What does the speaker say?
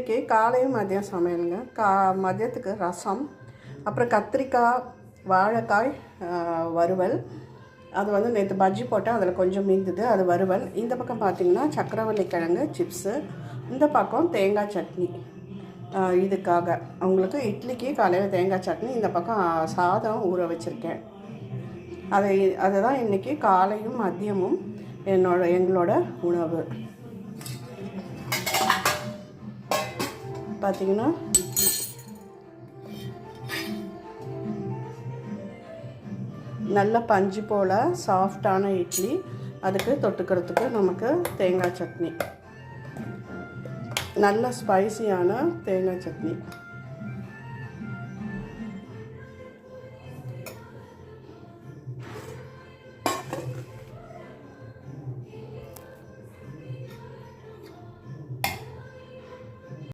இன்றைக்கி காலையும் மதியம் சமையலுங்க. மதியத்துக்கு ரசம், அப்புறம் கத்திரிக்காய் வாழைக்காய் வறுவல். அது வந்து நேற்று பஜ்ஜி போட்டால் அதில் கொஞ்சம் மீந்தது, அது வறுவல். இந்த பக்கம் பார்த்திங்கன்னா சக்கரவள்ளி கிழங்கு சிப்ஸு, இந்த பக்கம் தேங்காய் சட்னி. இதுக்காக அவங்களுக்கு இட்லிக்கு காலையில் தேங்காய் சட்னி, இந்த பக்கம் சாதம் ஊற வச்சுருக்கேன். அதை தான் இன்றைக்கி காலையும் மதியமும் எங்களோட உணவு. பார்த்திங்கன்னா நல்ல பஞ்சு போல் சாஃப்டான இட்லி, அதுக்கு தொட்டுக்கிறதுக்கு நமக்கு தேங்காய் சட்னி, நல்ல ஸ்பைசியான தேங்காய் சட்னி.